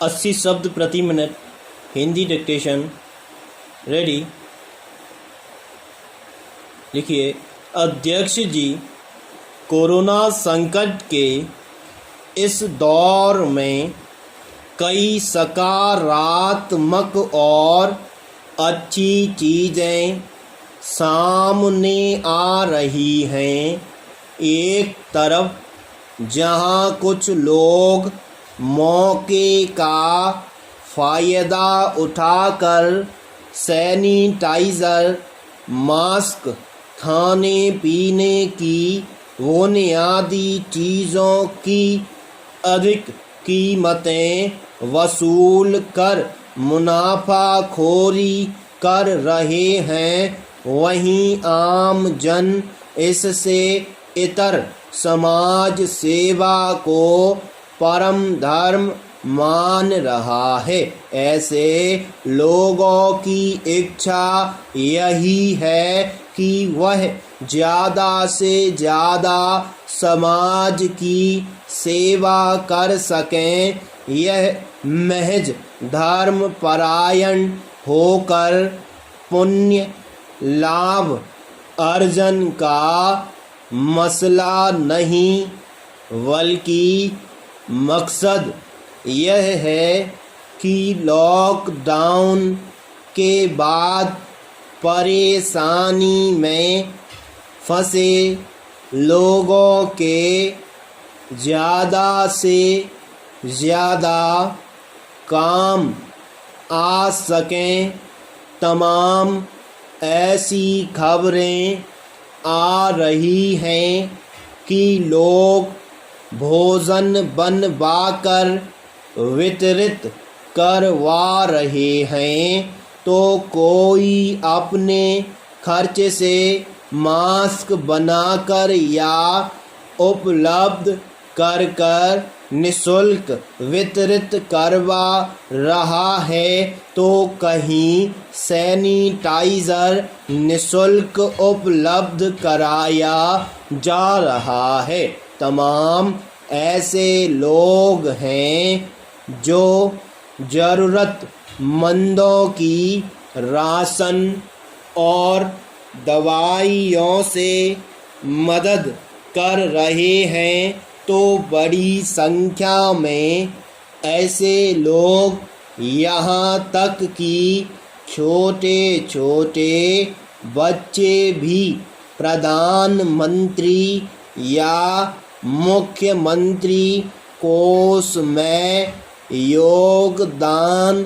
80 शब्द प्रति minute Hindi dictation ready. लिखिए, अध्यक्ष जी, कोरोना संकट के इस दौर में कई सकारात्मक और अच्छी चीज़ें सामने आ रही हैं। एक तरफ जहां कुछ लोग मौके का फ़ायदा उठाकर सैनिटाइज़र, मास्क, खाने पीने की बुनियादी चीज़ों की अधिक कीमतें वसूल कर मुनाफाखोरी कर रहे हैं, वहीं आम जन इससे इतर समाज सेवा को परम धर्म मान रहा है। ऐसे लोगों की इच्छा यही है कि वह ज़्यादा से ज़्यादा समाज की सेवा कर सकें। यह महज धर्मपरायण होकर पुण्य लाभ अर्जन का मसला नहीं, बल्कि मकसद यह है कि लॉकडाउन के बाद परेशानी में फंसे लोगों के ज़्यादा से ज़्यादा काम आ सकें। तमाम ऐसी खबरें आ रही हैं कि लोग भोजन बनवाकर वितरित करवा रहे हैं, तो कोई अपने खर्च से मास्क बनाकर या उपलब्ध कर निःशुल्क वितरित करवा रहा है, तो कहीं सैनिटाइज़र निःशुल्क उपलब्ध कराया जा रहा है। तमाम ऐसे लोग हैं जो ज़रूरतमंदों की राशन और दवाइयों से मदद कर रहे हैं, तो बड़ी संख्या में ऐसे लोग यहाँ तक कि छोटे छोटे बच्चे भी प्रधानमंत्री या मुख्यमंत्री कोष में योगदान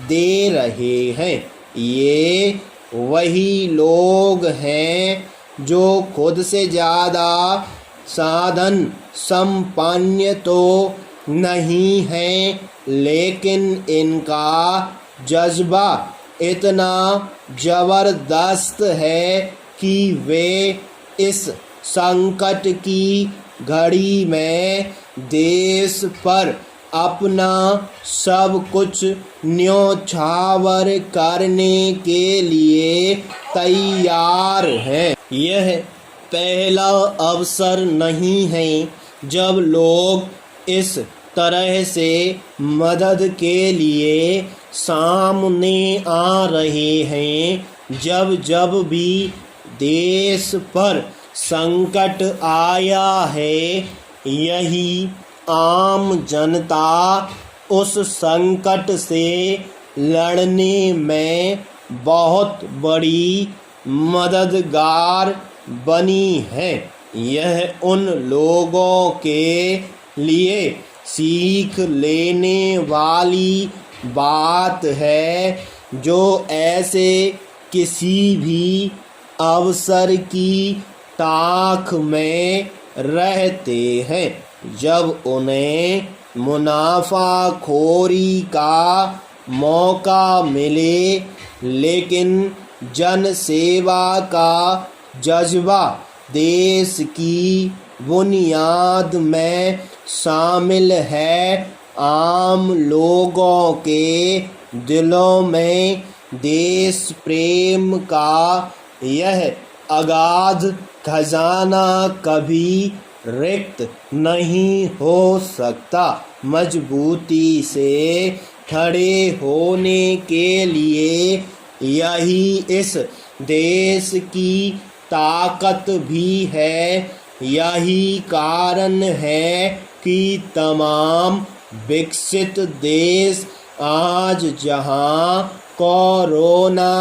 दे रहे हैं। ये वही लोग हैं जो खुद से ज़्यादा साधन संपन्न तो नहीं हैं, लेकिन इनका जज्बा इतना ज़बरदस्त है कि वे इस संकट की घड़ी में देश पर अपना सब कुछ न्योछावर करने के लिए तैयार हैं। यह पहला अवसर नहीं है जब लोग इस तरह से मदद के लिए सामने आ रहे हैं। जब भी देश पर संकट आया है, यही आम जनता उस संकट से लड़ने में बहुत बड़ी मददगार बनी है। यह उन लोगों के लिए सीख लेने वाली बात है जो ऐसे किसी भी अवसर की ताक में रहते हैं, जब उन्हें मुनाफाखोरी का मौका मिले, लेकिन जन सेवा का जज्बा देश की बुनियाद में शामिल है। आम लोगों के दिलों में देश प्रेम का यह अगाध खजाना कभी रिक्त नहीं हो सकता। मजबूती से खड़े होने के लिए यही इस देश की ताकत भी है। यही कारण है कि तमाम विकसित देश आज जहां कोरोना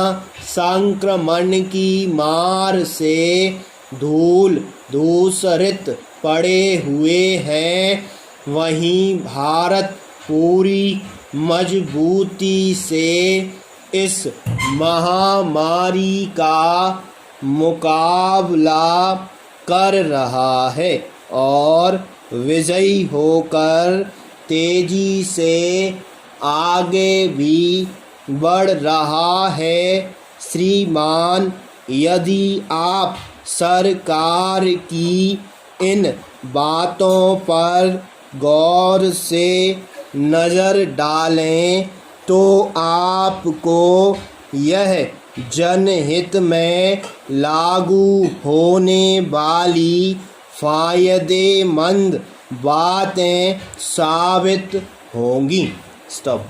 संक्रमण की मार से धूल धूसरित पड़े हुए हैं, वहीं भारत पूरी मजबूती से इस महामारी का मुकाबला कर रहा है और विजयी होकर तेजी से आगे भी बढ़ रहा है। श्रीमान, यदि आप सरकार की इन बातों पर गौर से नज़र डालें तो आपको यह जनहित में लागू होने वाली फ़ायदेमंद बातें साबित होंगी। स्टॉप।